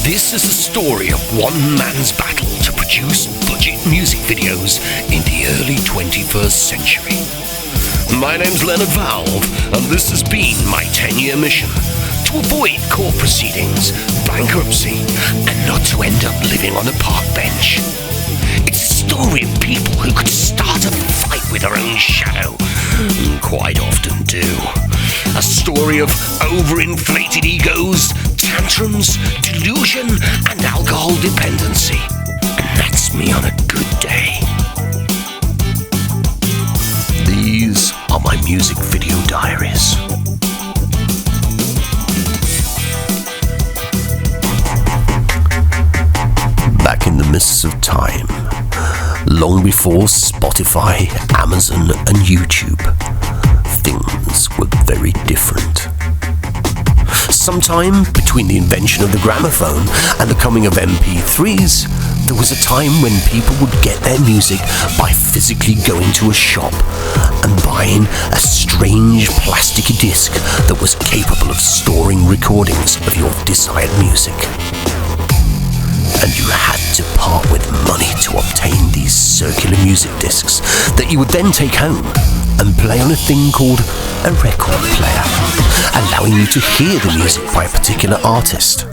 This is the story of one man's battle to produce budget music videos in the early 21st century. My name's Leonard Valve, and this has been my 10-year mission to avoid court proceedings, bankruptcy, and not to end up living on a park bench. It's a story of people who could start a fight with their own shadow, and quite often do. A story of overinflated egos, tantrums, delusion, and alcohol dependency. And that's me on a good day. These are my music video diaries. Back in the mists of time, long before Spotify, Amazon, and YouTube, things were very different. Sometime between the invention of the gramophone and the coming of MP3s, there was a time when people would get their music by physically going to a shop and buying a strange plastic disc that was capable of storing recordings of your desired music. And you had to part with money to obtain these circular music discs that you would then take home and play on a thing called a record player, allowing you to hear the music by a particular artist.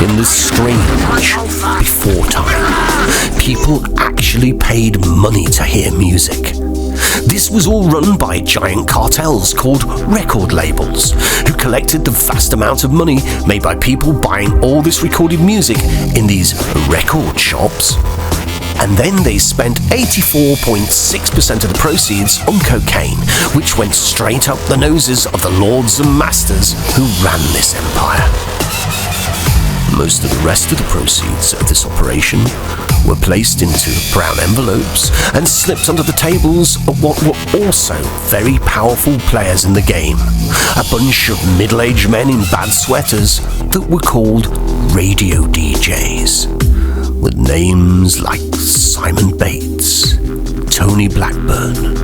In the strange before time, people actually paid money to hear music. This was all run by giant cartels called record labels, who collected the vast amount of money made by people buying all this recorded music in these record shops. And then they spent 84.6% of the proceeds on cocaine, which went straight up the noses of the lords and masters who ran this empire. Most of the rest of the proceeds of this operation were placed into brown envelopes and slipped under the tables of what were also very powerful players in the game, a bunch of middle-aged men in bad sweaters that were called radio DJs, with names like Simon Bates, Tony Blackburn,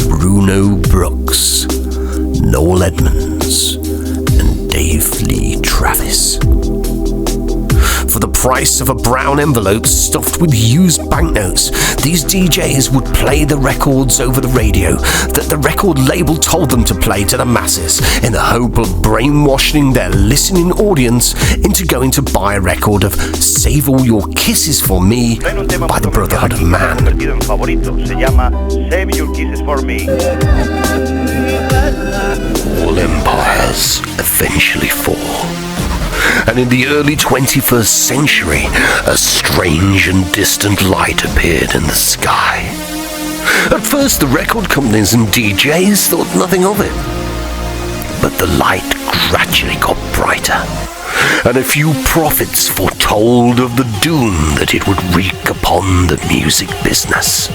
Bruno Brooks, Noel Edmonds, and Dave Lee Travis. For the price of a brown envelope stuffed with used banknotes, these DJs would play the records over the radio that the record label told them to play to the masses, in the hope of brainwashing their listening audience into going to buy a record of Save All Your Kisses For Me by the Brotherhood of Man. All empires eventually fall. And in the early 21st century, a strange and distant light appeared in the sky. At first, the record companies and DJs thought nothing of it. But the light gradually got brighter, and a few prophets foretold of the doom that it would wreak upon the music business.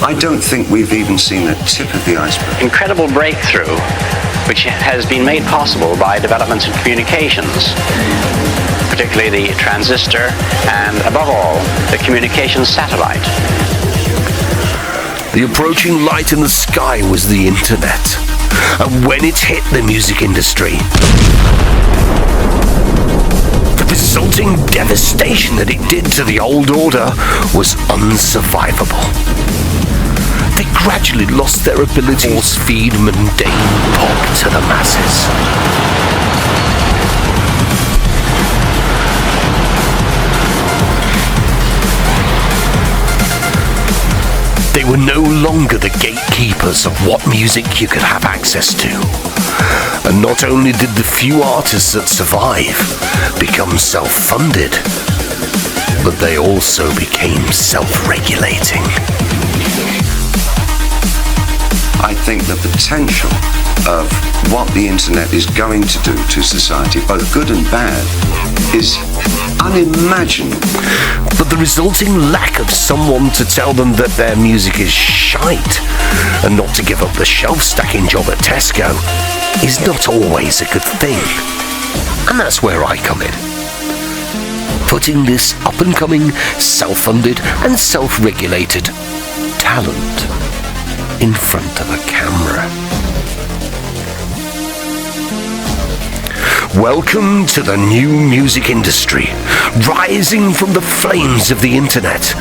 I don't think we've even seen the tip of the iceberg. Incredible breakthrough, which has been made possible by developments in communications, particularly the transistor and, above all, the communications satellite. The approaching light in the sky was the internet, and when it hit the music industry, the resulting devastation that it did to the old order was unsurvivable. They gradually lost their ability to force-feed mundane pop to the masses. They were no longer the gatekeepers of what music you could have access to. And not only did the few artists that survive become self-funded, but they also became self-regulating. I think the potential of what the internet is going to do to society, both good and bad, is unimaginable. But the resulting lack of someone to tell them that their music is shite and not to give up the shelf-stacking job at Tesco is not always a good thing. And that's where I come in. putting this up-and-coming, self-funded and self-regulated talent in front of a camera. Welcome to the new music industry, rising from the flames of the internet,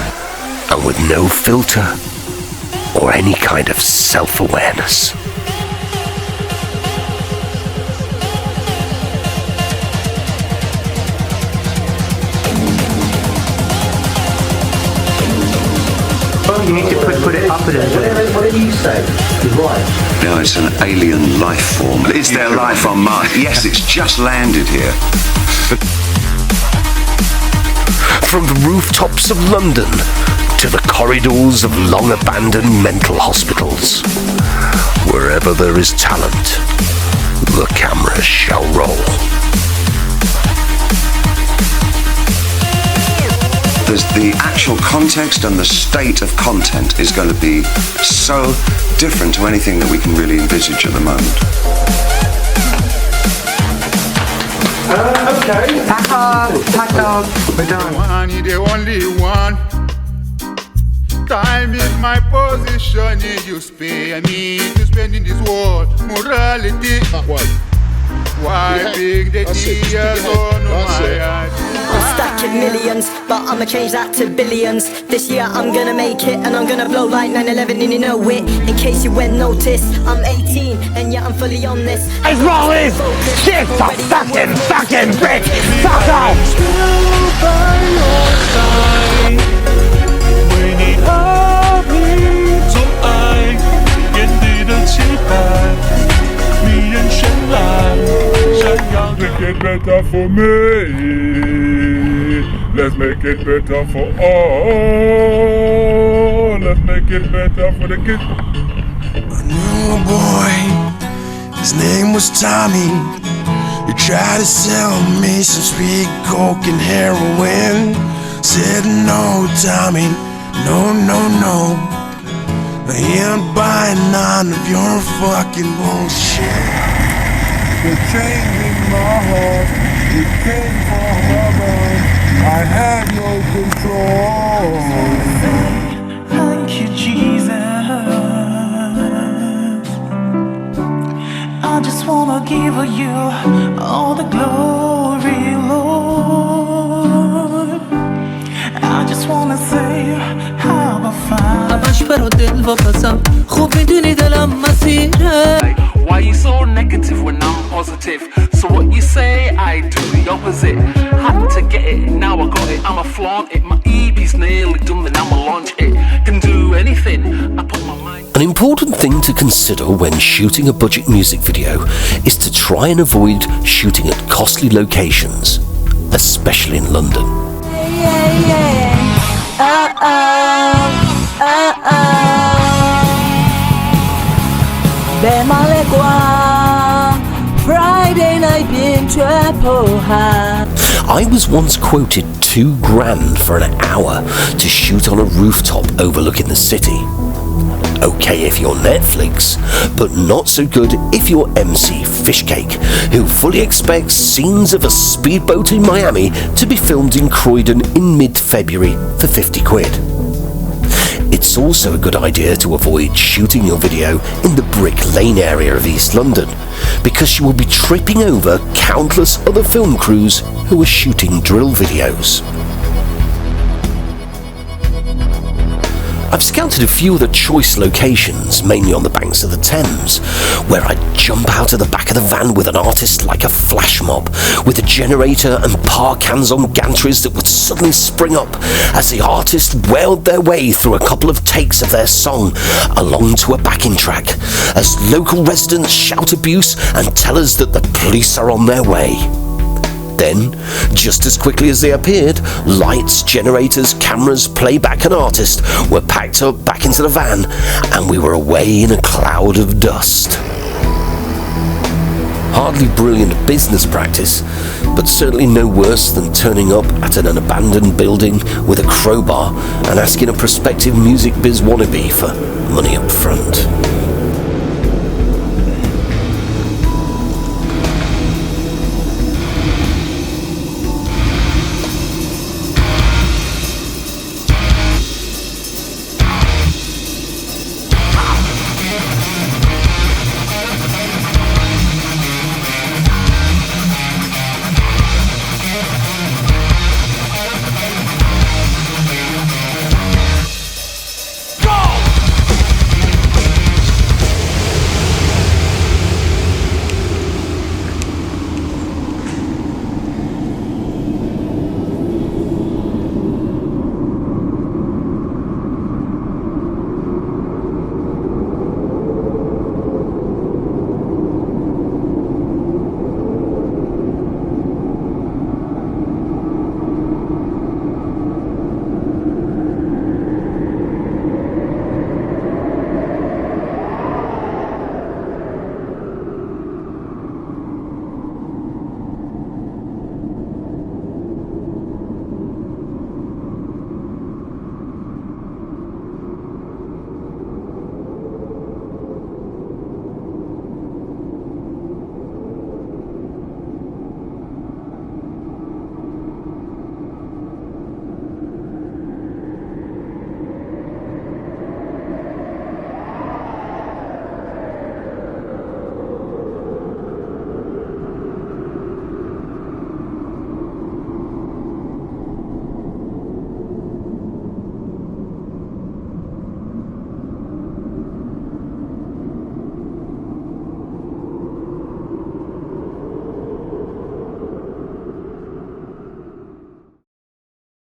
and with no filter or any kind of self-awareness. You need to put it up a little bit. Whatever you say is right. No, it's an alien life form. Is there life on Mars? Yes, it's just landed here. From the rooftops of London to the corridors of long-abandoned mental hospitals, wherever there is talent, the camera shall roll. The actual context and the state of content is going to be so different to anything that we can really envisage at the moment. Okay. Pack up. We're done. One, the only one. Time is my position. You spare me to spend in this world. Morality. Why big the tears on my eyes? I'm stacking millions, but I'ma change that to billions. This year I'm gonna make it, and I'm gonna blow like 9/11, and you know it. In case you went noticed, I'm 18, and yeah, I'm fully on this. As long as shit a fucking bitch, fuck off! Still by your side. We need help, so I can do the cheap me and Shenlan. Make it better for me. Let's make it better for all. Let's make it better for the kids. I knew a boy, his name was Tommy. He tried to sell me some sweet coke and heroin. Said no, Tommy, no. I ain't buying none of your fucking bullshit. The change in my heart, it came from above. I had no control. Thank you, Jesus. I just wanna give you all the glory, Lord. I just wanna say how I find. همش برا دل واپسم خوب میدونی دلم مسیره. Why you so negative when I'm positive? So what you say, I do the opposite. Had to get it, now I got it, I'ma flaunt it. My EP's nearly done, then I'ma launch it. Can do anything, I put my mind. An important thing to consider when shooting a budget music video is to try and avoid shooting at costly locations, especially in London. Friday night being I was once quoted $2,000 for an hour to shoot on a rooftop overlooking the city. Okay if you're Netflix, but not so good if you're MC Fishcake, who fully expects scenes of a speedboat in Miami to be filmed in Croydon in mid-February for 50 quid. It's also a good idea to avoid shooting your video in the Brick Lane area of East London, because you will be tripping over countless other film crews who are shooting drill videos. I've scouted a few of the choice locations, mainly on the banks of the Thames, where I'd jump out of the back of the van with an artist like a flash mob, with a generator and park cans on gantries that would suddenly spring up as the artist wailed their way through a couple of takes of their song along to a backing track, as local residents shout abuse and tell us that the police are on their way. Then, just as quickly as they appeared, lights, generators, cameras, playback and artist were packed up back into the van, and we were away in a cloud of dust. Hardly brilliant business practice, but certainly no worse than turning up at an abandoned building with a crowbar and asking a prospective music biz wannabe for money up front.